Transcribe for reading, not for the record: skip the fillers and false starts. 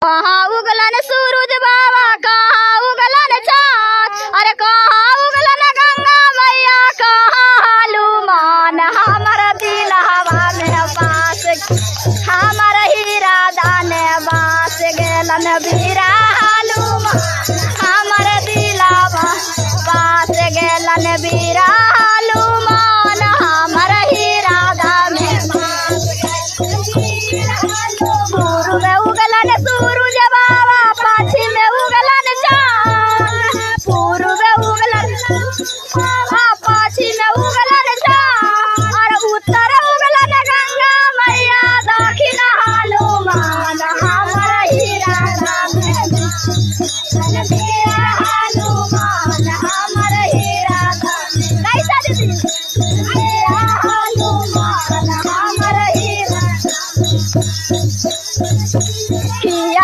कहाँ उगलन सूरज बाबा, कहाँ उगलन चाँद, अरे कहाँ उगलन गंगा मैया, कहाँ हनुमान। हमर दिल हवा में बास, हमर हीरा दाने बास गेलन बीरा हनुमान। हमर दिल बास गेलन बीरा